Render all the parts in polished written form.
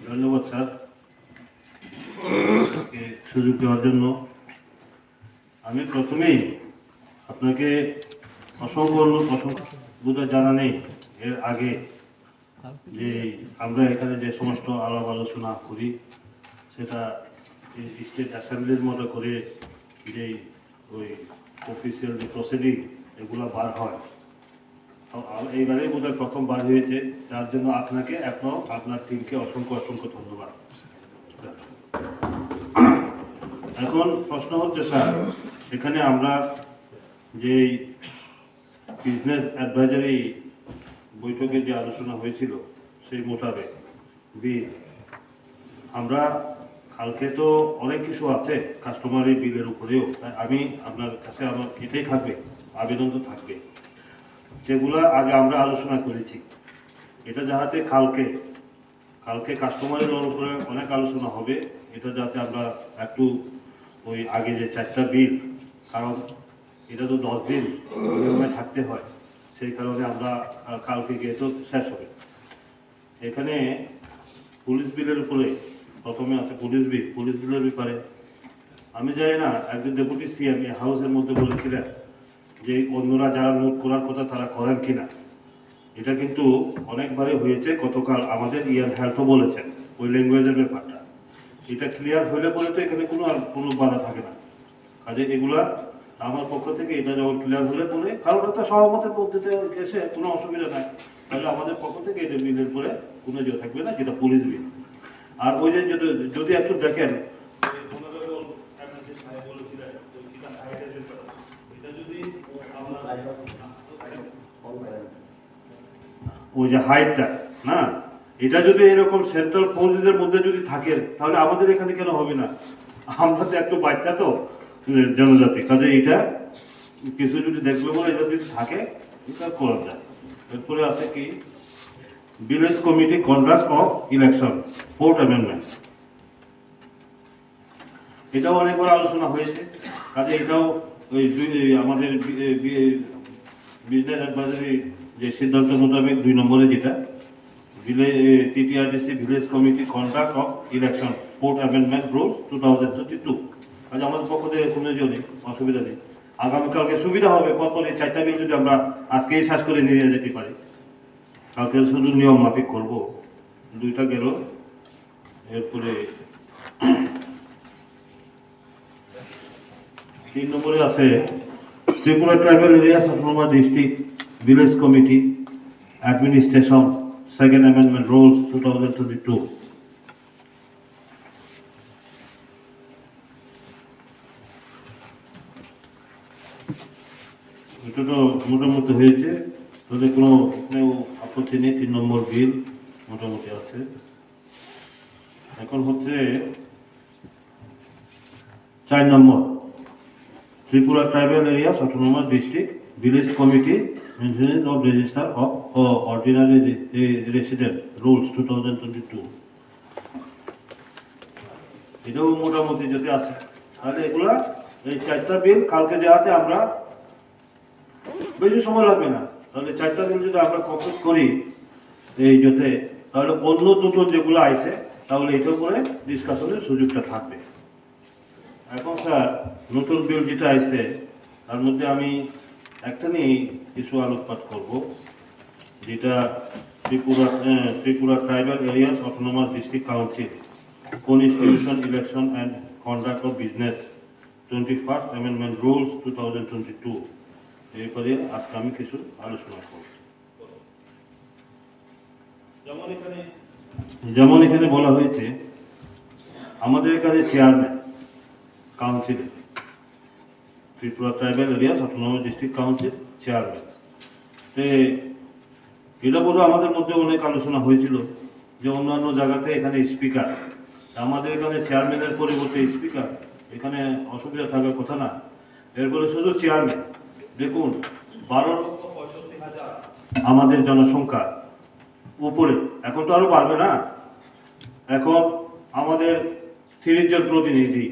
ধন্যবাদ স্যার, আপনাকে সুযোগ দেওয়ার জন্য। আমি প্রথমেই আপনাকে অসংখ্য বোধ জানা নেই এর আগে যে আমরা এখানে যে সমস্ত আলাপ আলোচনা করি সেটা স্টেট অ্যাসেম্বলির মতো করে যে ওই অফিসিয়াল যে প্রসিডিং এগুলো বার হয়, এইবারে বোধহয় প্রথম বার হয়েছে, যার জন্য আপনাকে এখনো আপনার টিমকে অসংখ্য ধন্যবাদ। এখন প্রশ্ন হচ্ছে স্যার, এখানে আমরা যে বিজনেস অ্যাডভাইজারি বৈঠকে যে আলোচনা হয়েছিল সেই মোতাবেক আমরা কালকে তো অনেক কিছু আছে কাস্টমারি বিলের উপরেও, আমি আপনার কাছে আমার এটাই থাকবে, আবেদন তো থাকবে, যেগুলো আগে আমরা আলোচনা করেছি এটা যাতে কালকে কাস্টমারের উপরে অনেক আলোচনা হবে, এটা যাতে আমরা একটু ওই আগে যে 4টা বিল, কারণ এটা তো 10 দিন থাকতে হয়, সেই কারণে আমরা কালকে গিয়ে তো শেষ হবে। এখানে পুলিশ বিলের উপরে প্রথমে আছে পুলিশ বিলের ব্যাপারে আমি জানি না, একজন ডেপুটি সিএম হাউসের মধ্যে বলেছিলেন যে অন্যরা যারা নোট করার কথা তারা করেন কিনা। এটা কিন্তু অনেকবারই হয়েছে, গতকাল আমাদের হেলথও বলেছেন ওই ল্যাঙ্গুয়েজের ব্যাপারটা, এটা ক্লিয়ার হলে পরে তো এখানে কোনো বাধা থাকে না। কাজে এগুলা আমার পক্ষ থেকে এটা যখন ক্লিয়ার হলে পরে, কারণ একটা সহমতের পদ্ধতিতে এসে কোনো অসুবিধা নাই, তাহলে আমাদের পক্ষ থেকে এটা বিলের পরে কোনো ইয়ে থাকবে না, যেটা পুলিশ বিল। আর ওই যে যদি একটু দেখেন ওই যে হাইটটা না, এটা যদি এরকম সেন্ট্রাল ফোর্সের মধ্যে যদি থাকে তাহলে আমাদের এখানে কেন হবে না? আমরা তো একটু বাচ্চা তো জনজাতি, কাজে এটা কিছু যদি দেখবে বলে এটা যদি থাকে এটা করা যায়। এরপরে আছে কি village committee conduct of election 4th amendment, এটাও অনেকবার আলোচনা হয়েছে, কাজে এটাও ওই আমাদের বিজনেস অ্যাডভাইজারি যে সিদ্ধান্ত মোতাবেক 2 নম্বরে যেটা TTRDC village committee conduct of election 4th amendment rule 2022, কাজে আমাদের পক্ষ থেকে কোনো নেই, অসুবিধা নেই। আগামীকালকে সুবিধা হবে, পরপর এই 4টা বিল যদি আমরা আজকেই শেষ করে নিয়ে যেতে পারি, কালকে শুধু নিয়ম মাফিক করবো, 2টা গেল। এরপরে 3 নম্বরে আছে Tripura tribal area autonomous district village committee administration 2nd amendment rules 2022। এটা তো মোটামুটি হয়েছে, তাদের কোনো আপত্তি নেই, 3 নম্বর বিল মোটামুটি আছে। এখন হচ্ছে 4 নম্বর Tripura tribal area autonomous district village committee maintenance of register of ordinary resident rules 2022, এটাও মোটামুটি যদি আছে, তাহলে এগুলা এই 4টা বিল কালকে যাতে আমরা বেশি সময় লাগবে না, তাহলে 4টা বিল যদি আমরা কমপ্লিট করি এই যাতে, তাহলে অন্য দুটো যেগুলো আইছে তাহলে এটার উপরে ডিসকাশনের সুযোগটা থাকবে। এখন স্যার নতুন বিল যেটা আইছে তার মধ্যে আমি একটা নিয়ে কিছু আলোকপাত করব, যেটা Tripura tribal areas autonomous district council constitution election and conduct of business 21st amendment rules 2022, এরপরে আজকে আমি কিছু আলোচনা করব। যেমন এখানে বলা হয়েছে আমাদের এখানে chairman council Tripura tribal areas autonomous district council chairman, এটা বলে আমাদের মধ্যে অনেক আলোচনা হয়েছিল যে অন্যান্য জায়গাতে এখানে স্পিকার, আমাদের এখানে চেয়ারম্যানের পরিবর্তে স্পিকার, এখানে অসুবিধা থাকার কথা না। এরপরে শুধু চেয়ারম্যান, দেখুন 12,65,000 আমাদের জনসংখ্যা উপরে, এখন তো আরো বাড়বে না, এখন আমাদের 30 জন প্রতিনিধি,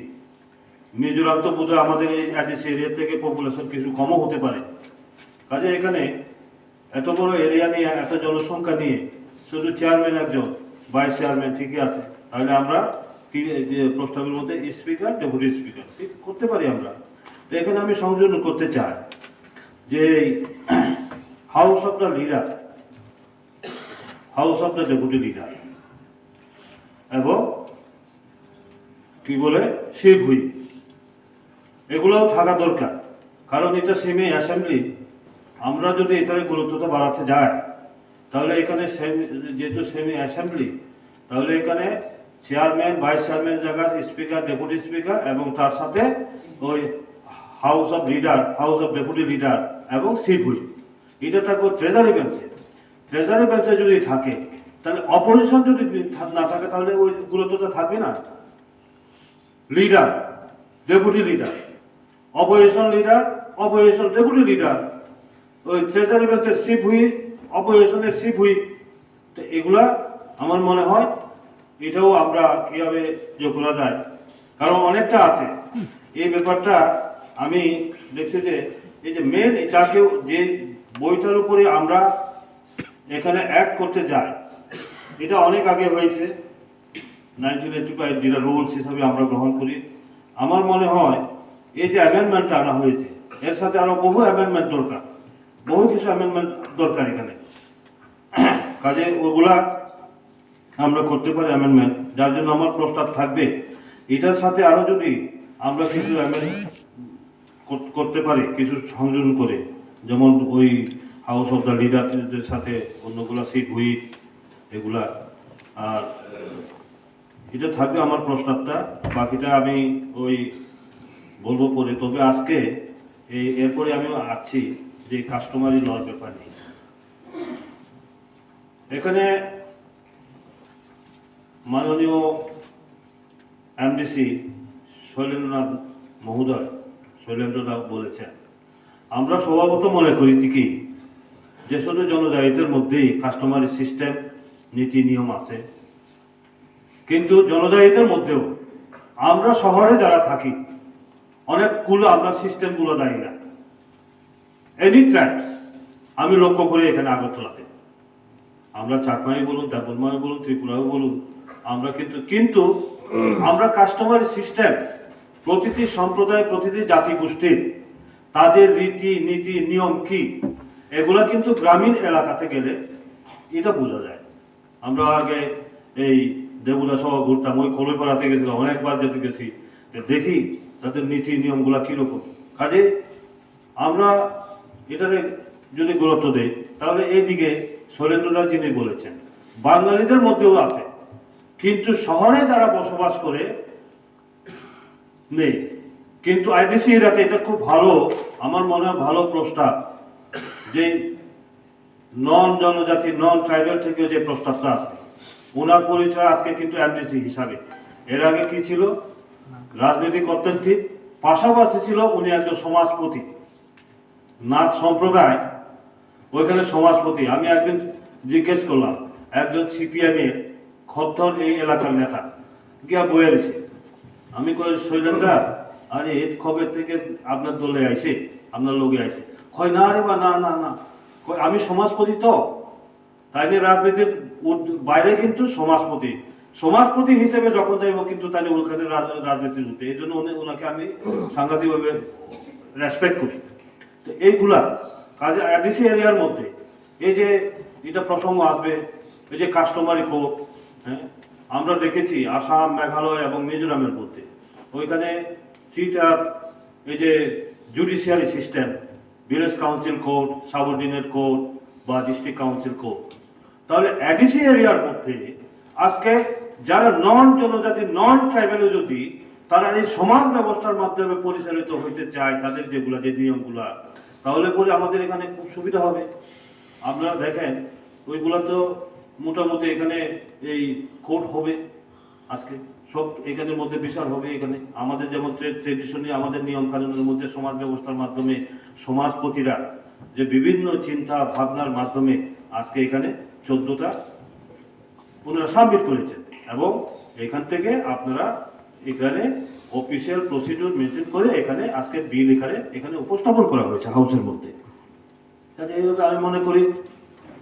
মিজোরাম তো বোধহয় আমাদের এই অ্যাডিসি এরিয়া থেকে পপুলেশন কিছু কমও হতে পারে, কাজে এখানে এত বড় এরিয়া নিয়ে এত জনসংখ্যা নিয়ে শুধু চেয়ারম্যান একজন, ভাইস চেয়ারম্যান ঠিকই আছে, তাহলে আমরা কি যে প্রস্তাবের মধ্যে স্পিকার ডেপুটি স্পিকার ঠিক করতে পারি আমরা। তো এখানে আমি সংযোজন করতে চাই যে house of the leader, house of the deputy leader এবং কি বলে শিপ হুইপ, এগুলোও থাকা দরকার। কারণ এটা সেমি অ্যাসেম্বলি, আমরা যদি এটার গুরুত্বটা বাড়াতে যাই তাহলে এখানে যেহেতু সেমি অ্যাসেম্বলি, তাহলে এখানে চেয়ারম্যান ভাইস চেয়ারম্যান জায়গায় স্পিকার ডেপুটি স্পিকার এবং তার সাথে ওই house of leader, house of deputy leader এবং শিপ হুইপ। এটা থাকবে ট্রেজারি বেঞ্চে। ট্রেজারি বেঞ্চে যদি থাকে তাহলে অপোজিশন যদি না থাকে তাহলে ওই গুরুত্বটা থাকবে না। Leader deputy leader, opposition leader, opposition deputy leader, ওই ট্রেজারি বেঞ্চের শিপ হুইপ, অপোজিশনের শিপ হুইপ। তো এগুলা আমার মনে হয় এটাও আমরা কিভাবে যোগ করা যায়, কারণ অনেকটা আছে এই ব্যাপারটা। আমি দেখছি যে এই যে মেন এটাকে যে বইটার উপরে আমরা এখানে অ্যাড করতে যাই, এটা অনেক আগে হয়েছে 1985 যেটা রুলস হিসাবে আমরা গ্রহণ করি। আমার মনে হয় এই যে অ্যামেন্ডমেন্টটা আনা হয়েছে এর সাথে আরো বহু অ্যামেন্ডমেন্ট দরকার, বহু কিছু অ্যামেন্ডমেন্ট দরকার এখানে। কাজে ওগুলা আমরা করতে পারি অ্যামেন্ডমেন্ট, যার জন্য আমার প্রস্তাব থাকবে এটার সাথে আরো যদি আমরা কিছু করতে পারি, কিছু সংযোজন করে, যেমন ওই হাউস অফ দ্য লিডারদের সাথে অন্যগুলা সিট হুইপ এগুলা, আর এটা থাকবে আমার প্রস্তাবটা। বাকিটা আমি ওই বলবো পরে। তবে আজকে এরপরে আমি আসছি যে কাস্টমারি লর ব্যাপার নিয়ে। এখানে মাননীয় এমডিসি শৈলেন্দ্রনাথ মহোদয়, শৈলেন্দ্রনাথ বলেছেন, আমরা স্বভাবত মনে করি কি যে শুধু জনজাতিদের মধ্যেই কাস্টমারি সিস্টেম নীতি নিয়ম আছে, কিন্তু জনজাতিদের মধ্যেও আমরা শহরে যারা থাকি অনেকগুলো আমরা সিস্টেমগুলো জানি না। এনি ট্রাইবস আমি লক্ষ্য করি এখানে আগরতলাতে, আমরা চাকমাই বলুন, দেবনময় বলুন, ত্রিপুরাও বলুন, আমরা কিন্তু আমরা কাস্টমারি সিস্টেম প্রতিটি সম্প্রদায়, প্রতিটি জাতিগোষ্ঠীর তাদের রীতি নীতি নিয়ম কি, এগুলা কিন্তু গ্রামীণ এলাকাতে গেলে এটা বোঝা যায়। আমরা আগে এই দেবুলা সহ ঘুরতাম, ওই কলইপাড়াতে গেছিলাম, অনেকবার যেতে গেছি, দেখি তাদের নীতি নিয়মগুলা কিরকম। কাজে আমরা এটাতে যদি গুরুত্ব দেই তাহলে এইদিকে শৈলেন্দ্রনাথ যিনি বলেছেন বাঙালিদের মধ্যেও আছে, কিন্তু শহরে যারা বসবাস করে নেই। কিন্তু আইডিসি এরিয়াতে এটা খুব ভালো, আমার মনে হয় ভালো প্রস্তাব, যে নন জনজাতি নন ট্রাইবাল থেকে যে প্রস্তাবটা আছে ওনার পরিচয় আজকে কিন্তু এমডিসি হিসাবে। এর আগে কি ছিল, রাজনীতি করতেন ঠিক, পাশাপাশি ছিল উনি একজন সমাজপতি, নাথ সম্প্রদায় ওইখানে সমাজপতি। আমি একদিন জিজ্ঞেস করলাম একজন সিপিএম এর খদ্দর এই এলাকার নেতা গিয়া বয়ে রয়েছে, আমি কই শৈলেন্দ্র আরে এই খবর থেকে আপনার দলে আইসে, আপনার লোকে আইসে, কয় না রে বা না না না, আমি সমাজপতি তো, তাই নিয়ে রাজনীতির বাইরে কিন্তু সমাজপতি, সমাজপতি হিসেবে যখন যাইব কিন্তু তাই ওখানে রাজনীতির উঠে, এই জন্য ওনাকে আমি সাংঘাতিকভাবে রেসপেক্ট করি। তো এইগুলা কাজে এডিসি এরিয়ার মধ্যে এই যে এটা প্রসঙ্গ আসবে, এই যে কাস্টমারি কোর্ট, হ্যাঁ আমরা দেখেছি আসাম, মেঘালয় এবং মিজোরামের মধ্যে ওইখানে থিয়েটার, এই যে judiciary system, village council court, subordinate court বা ডিস্ট্রিক্ট কাউন্সিল কোর্ট। তাহলে এডিসি এরিয়ার মধ্যে আজকে যারা নন জনজাতি নন ট্রাইবেল যদি তারা এই সমাজ ব্যবস্থার মাধ্যমে পরিচালিত হইতে চায়, তাদের যেগুলা যে নিয়মগুলা, তাহলে পরে আমাদের এখানে খুব সুবিধা হবে। আপনারা দেখেন ওইগুলা তো মোটামুটি এখানে এই কোর্ট হবে, আজকে সব এখানের মধ্যে বিচার হবে। এখানে আমাদের যেমন ট্রেডিশনে আমাদের নিয়ম কানুনের মধ্যে সমাজ ব্যবস্থার মাধ্যমে সমাজপতিরা যে বিভিন্ন চিন্তা ভাবনার মাধ্যমে আজকে এখানে 14টা ওনারা সাবমিট করেছেন, এবং এখান থেকে আপনারা এখানে অফিসিয়াল প্রসিডিউর মেনটেন করে এখানে আজকে বিল এখানে উপস্থাপন করা হয়েছে হাউসের মধ্যে। এইভাবে আমি মনে করি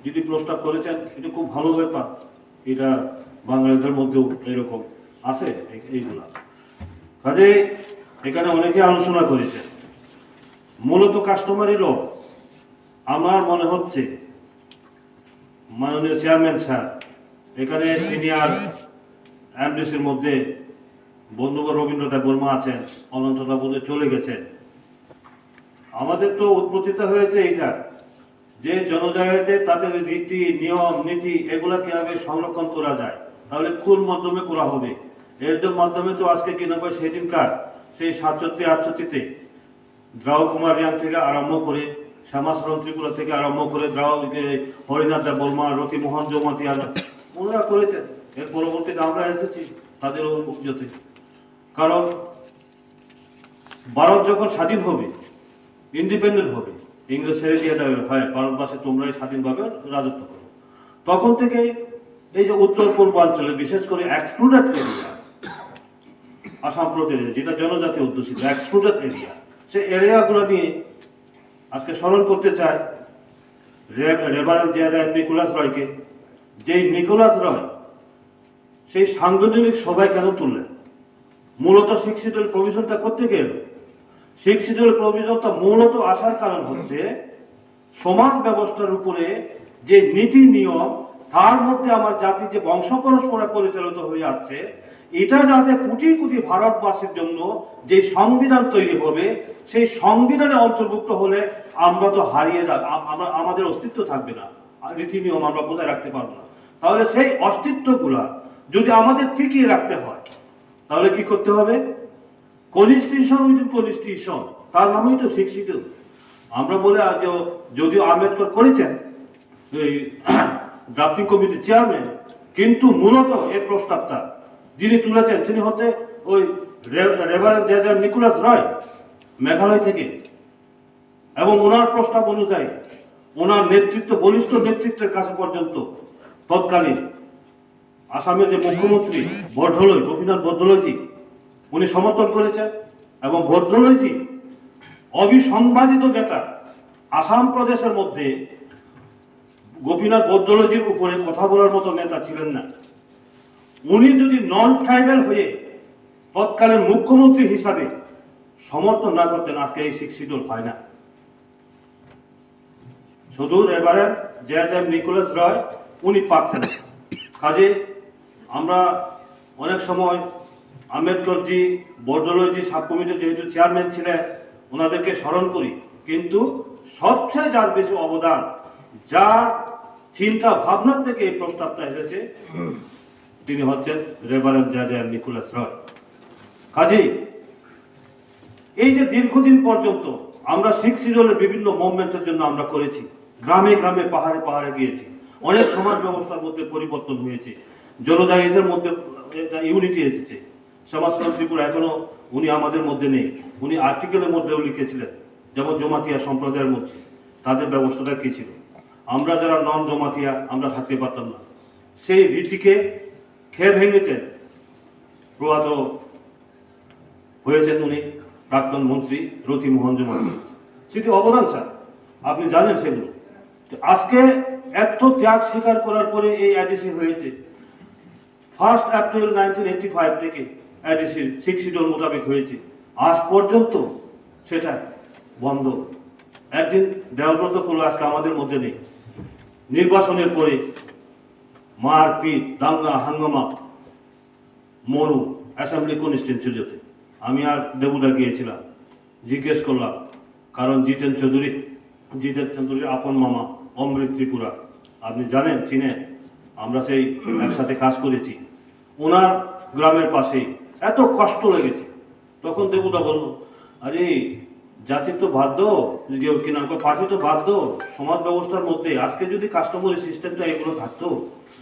যদি প্রস্তাব করেছেন এটা খুব ভালো ব্যাপার, এটা বাঙালিদের মধ্যেও এরকম আছে এইগুলা। কাজে এখানে অনেকে আলোচনা করেছে, মূলত কাস্টমারি ল। আমার মনে হচ্ছে মাননীয় চেয়ারম্যান স্যার, এখানে সিনিয়র এমডিসির মধ্যে বন্ধুবর রবীন্দ্রনাথ বর্মা আছেন, অনন্তদা বোধে চলে গেছেন। আমাদের তো উৎপত্তিটা হয়েছে এইটা যে জনজাতিতে তাদের রীতি নিয়ম নীতি এগুলা কিভাবে সংরক্ষণ করা যায়, তাহলে কোন মাধ্যমে করা হবে। এর মাধ্যমে তো আজকে কিনা সেদিনকার সেই 67-68-তে দ্রাও কুমার রিয়াং থেকে আরম্ভ করে, শ্যামাচরণ ত্রিপুরা থেকে আরম্ভ করে হরিনাথ বর্মা, রতিমোহন জমাতিয়া ওনারা করেছেন। এর পরবর্তীতে আমরা এসেছি তাদের অনুমতিতে। কারণ ভারত যখন স্বাধীন হবে, ইন্ডিপেন্ডেন্ট হবে, ইংরেজ ছেড়ে দিয়ে দেবে, হয় ভারতবাসী তোমরাই স্বাধীনভাবে রাজত্ব করো, তখন থেকে এই যে উত্তর পূর্বাঞ্চলে বিশেষ করে এক্সক্লুডেড এরিয়া, আসাম প্রদেশ যেটা জনজাতি অধ্যুষিত এক্সক্লুডেড এরিয়া, সে এরিয়াগুলো নিয়ে আজকে স্মরণ করতে চাই রেভারেন্ড জেনারেল নিকোলাস রয়কে। যে নিকোলাস রয় সেই সাংবিধানিক সভায় কেন তুললেন? মূলত 6 শিডিউল প্রভিশনটা করতে গেল। 6 শিডিউল প্রভিশনটা মূলত আসার কারণ হচ্ছে সমাজ ব্যবস্থার উপরে যে নীতি নিয়ম, তার মধ্যে আমার জাতি যে বংশ পরস্পরে পরিচালিত হয়ে আছে, এটা যাতে কোটি কোটি ভারতবাসীর জন্য যে সংবিধান তৈরি হবে, সেই সংবিধানে অন্তর্ভুক্ত হলে আমরা তো হারিয়ে যাব, আমাদের অস্তিত্ব থাকবে না, রীতি নিয়ম আমরা বজায় রাখতে পারবো না। তাহলে সেই অস্তিত্বগুলা যদি আমাদের টিকিয়ে রাখতে হয়, তাহলে কি করতে হবে? কনস্টিটিউশন উইদিন কনস্টিটিউশন, তার নামই তো 6 শিডিউল। আমরা বলে যদিও আম্বেদকর করেছেন এই ড্রাফটিং কমিটির চেয়ারম্যান, কিন্তু মূলত এই প্রস্তাবটা যিনি তুলেছেন তিনি হচ্ছে ওই রেভারেন্ড জেনারেল নিকোলাস রয়, মেঘালয় থেকে। এবং ওনার প্রস্তাব অনুযায়ী ওনার নেতৃত্ব, বলিষ্ঠ নেতৃত্বের কাছে পর্যন্ত তৎকালীন আসামের যে মুখ্যমন্ত্রী গোপীনাথ বরদলৈজি, উনি সমর্থন করেছেন। এবং বরদলৈজি অবিসংবাদিত নেতা, আসাম প্রদেশের মধ্যে গোপীনাথ বরদলৈজির উপরে কথা বলার মতো নেতা ছিলেন না। উনি যদি নন ট্রাইবাল হয়ে তৎকালীন মুখ্যমন্ত্রী হিসাবে সমর্থন না করতেন, আজকে এই 6 শিডিউল হয় না। শুধু এবারে জেনারেল নিকোলাস রয় উনি পারতেন। কাজে আমরা অনেক সময় আম্বেদকরজি, বরদলৈজি সাব কমিটির যেহেতু চেয়ারম্যান ছিলেন, ওনাদেরকে স্মরণ করি, কিন্তু সবচেয়ে যার বেশি অবদান, যার চিন্তা ভাবনার থেকে এই প্রস্তাবটা এসেছে, তিনি হচ্ছেন রেভারেন্ড জেনারেল নিকোলাস রয়। কাজেই এই যে দীর্ঘদিন পর্যন্ত আমরা 6 শিডিউলের বিভিন্ন মুভমেন্টের জন্য আমরা করেছি, গ্রামে গ্রামে পাহাড়ে পাহাড়ে গিয়েছি, অনেক সমাজ ব্যবস্থার মধ্যে পরিবর্তন হয়েছে, জনজাতিদের মধ্যে ইউনিটি এসেছে। শ্যামাচরণ ত্রিপুরা এখনো উনি আমাদের মধ্যে নেই, উনি আর্টিকেলের মধ্যেও লিখেছিলেন, যেমন জমাতিয়া সম্প্রদায়ের মধ্যে তাদের ব্যবস্থাটা কি ছিল। আমরা যারা নন জমাতিয়া আমরা থাকতে পারতাম না, সেই রীতিকে খেয়ে ভেঙেছেন। প্রয়াত হয়েছেন উনি প্রাক্তন মন্ত্রী রতিমোহন জমাতিয়া, সেটি অবদান স্যার, আপনি জানেন সেগুলো। আজকে এত ত্যাগ স্বীকার করার পরে এই এডিসি হয়েছে। 1 এপ্রিল 1985 থেকে এডিসি 6 শিডিউল মোতাবেক হয়েছে, আজ পর্যন্ত সেটা বন্ধ। একদিন দেওয়াব্রত করলো, আজকে আমাদের মধ্যে নেই। নির্বাচনের পরে মারপিট, দাঙ্গা হাঙ্গামা, মরু অ্যাসেম্বলি কনস্টিটিউয়েন্সিতে আমি আর দেবুদা গিয়েছিলাম, জিজ্ঞেস করলাম, কারণ জিতেন চৌধুরীর আপন মামা অমৃত ত্রিপুরা, আপনি জানেন, চিনেন, আমরা সেই একসাথে কাজ করেছি, ওনার গ্রামের পাশেই, এত কষ্ট লেগেছে। তখন দেবুদা বলল, আরে জাতির তো বাধ্য, পার্টি তো বাধ্য, সমাজ ব্যবস্থার মধ্যে আজকে যদি কাস্টমারি সিস্টেমটা এগুলো থাকতো,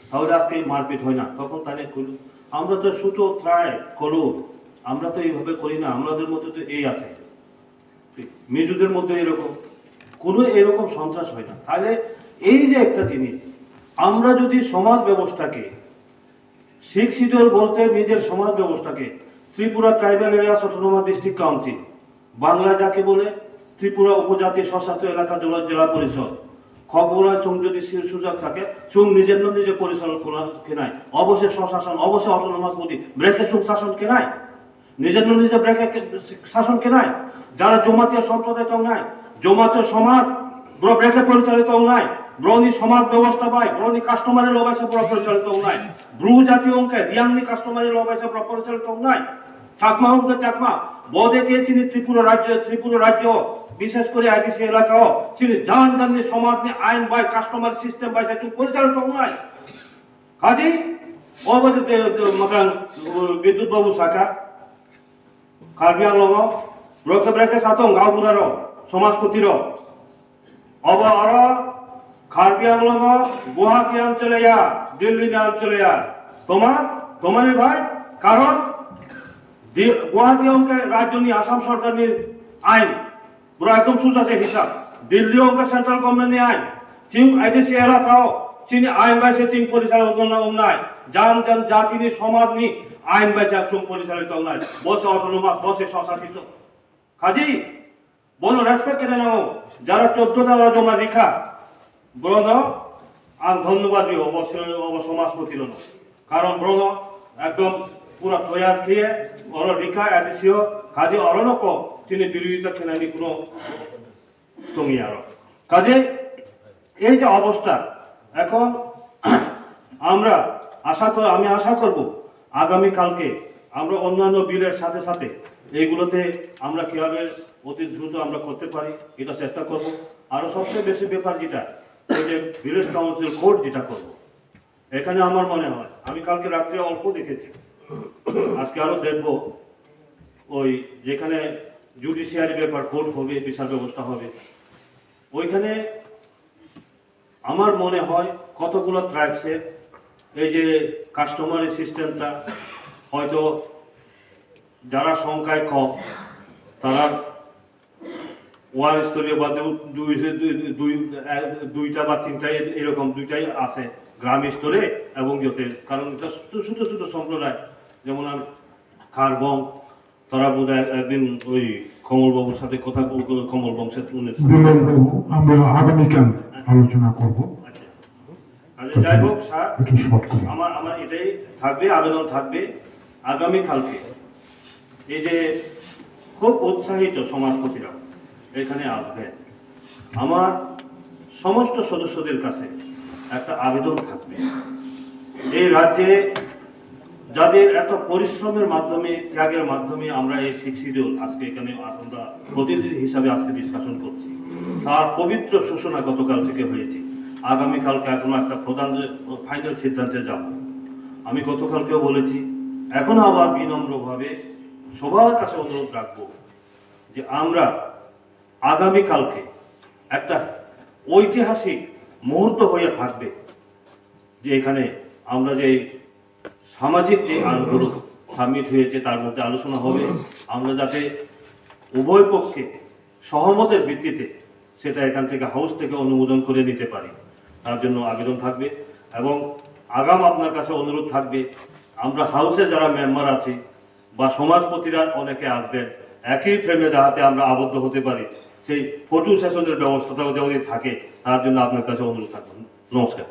তাহলে আজকে এই মারপিট হয় না। তখন তাহলে করলো, আমরা তো সুতো ট্রাই করো, আমরা তো এইভাবে করি না, আমাদের মধ্যে তো এই আছে, মিজুদের মধ্যে এরকম কোনো এরকম সন্ত্রাস হয় না। তাহলে এই যে একটা জিনিস, আমরা যদি সমাজ ব্যবস্থাকে 6 শিডিউল বলতে নিজের সমাজ ব্যবস্থাকে Tripura tribal areas autonomous district council, Bangla যাকে বলে ত্রিপুরা উপজাতি স্বশাসিত এলাকা জেলা পরিষদ, খবরা চং যদি সুযোগ থাকে সুং নিজের নিজে পরিচালনা কেনায় অবশ্যই স্বশাসন অবশ্যই অটোনমাস বডি ব্রেকে সুং শাসন কেনায় নিজের নিজে ব্রেকে শাসন কেনায় যারা জমাতীয় সম্প্রদায় তো নাই জমাতীয় সমাজ ব্রেকে পরিচালিত নাই ব্রনি সমাজ ব্যবস্থা পায় ব্রনি কাস্টমারের লবাইসে পরিচালিত নাই ব্রু জাতীয় অঙ্কে রিয়াংনি কাস্টমারের লবাইসে পরিচালিত নাই চাকমা অঙ্কে চাকমা বদে কে চিনি ত্রিপুরা রাজ্য বিশেষ করে আইডিসি এলাকাও চিনি জান জাননি সমাজ নিয়ে আইন বাই কাস্টমার সিস্টেম বাই পরিচালিত নাই কাজী অবধি মকান বিদ্যুৎ বাবু শাখা কার্বি আংলং ব্রকে ব্রেকে সাতং গাঁওবুড়ার সমাজপতির অব আর কার্বি আংলং গুয়াহাটি অঞ্চলে দিল্লি অঞ্চলে তোমার ভাই কারণ গুয়াহাটি অঙ্কে রাজ্য নিয়ে আসাম সরকার আইন পুরো একদম সুজাছে হিসাব দিল্লি অঙ্কে সেন্ট্রাল গভর্নমেন্ট আইন চীন আইডিসি এলাকাও চীন আইন বাইসে চীন পরিচালিত নাই জান জান জাতি নি সমাজ নি আইন বাইসে চীন পরিচালিত নাই বসে অটোনমাস বসে স্বশাসিত কাজী বলো রেসপেক্ট কেন নাও যারা 14টা জমা রেখা ব্রণ আর ধন্যবাদ দিও অবশ্যই সমাজপতির কারণ ব্রণ একদম পুরা তৈয়ার খেয়ে অর রেখা এডিসিও কাজে অরণক তিনি বিরোধিতা কেনানি কোনো তুমি আর কাজে এই যে অবস্থা এখন আমি আশা করব আগামী কালকে আমরা অন্যান্য বিলের সাথে সাথে এইগুলোতে আমরা কিভাবে অতি দ্রুত আমরা করতে পারি এটা চেষ্টা করব আরো সবচেয়ে বেশি ব্যাপার যেটা ওই যে ভিলেজ কাউন্সিল কোর্ট যেটা করব এখানে আমার মনে হয় আমি কালকে রাত্রে অল্প দেখেছি আজকে আরো দেখব ওই যেখানে জুডিশিয়ারি ব্যাপার কোর্ট হবে বিচার ব্যবস্থা হবে ওইখানে আমার মনে হয় কতগুলো ট্রাইবসের এই যে কাস্টমারি সিস্টেমটা হয়তো যারা সংখ্যায় কম তারা ওয়ান স্তরীয় বা দুইটা বা তিনটা এরকম দুইটাই আছে গ্রাম স্তরে এবং যাতে কারণ ছোট ছোট সম্প্রদায় যেমন খারবং তারা বোধ একদিন ওই কমলবাবুর সাথে কথা কমল বংশের আমরা আগামীকাল আলোচনা করব যাই হোক স্যার আমার এটাই থাকবে আবেদন থাকবে আগামী কালকে এই যে খুব উৎসাহিত সমাজপতিরা এখানে আসবে আমার সমস্ত সদস্যদের কাছে একটা আবেদন থাকবে এই রাজ্যে যাদের এত পরিশ্রমের মাধ্যমে ত্যাগের মাধ্যমে আমরা এই 6 শিডিউল আজকে এখানে আমরা প্রতিনিধি হিসাবে আজকে ডিসকাশন করছি তার পবিত্র সূচনা গতকাল থেকে হয়েছে আগামীকালকে এখনো একটা প্রধান ফাইনাল সিদ্ধান্তে যাব আমি গতকালকেও বলেছি এখন আবার বিনম্রভাবে সবার কাছে অনুরোধ রাখবো যে আমরা আগামীকালকে একটা ঐতিহাসিক মুহূর্ত হয়ে থাকবে যে এখানে আমরা যে সামাজিক যে আন্দোলন সামিট হয়েছে তার মধ্যে আলোচনা হবে আমরা যাতে উভয় পক্ষে সহমতের ভিত্তিতে সেটা এখান থেকে হাউস থেকে অনুমোদন করে নিতে পারি তার জন্য আবেদন থাকবে এবং আগাম আপনার কাছে অনুরোধ থাকবে আমরা হাউসে যারা মেম্বার আছি বা সমাজপতিরা অনেকে আসবেন একই ফ্রেমে যাতে আমরা আবদ্ধ হতে পারি সেই ফটো সেশনের ব্যবস্থাটাও যদি থাকে তার জন্য আপনার কাছে অনুরোধ থাকবে নমস্কার।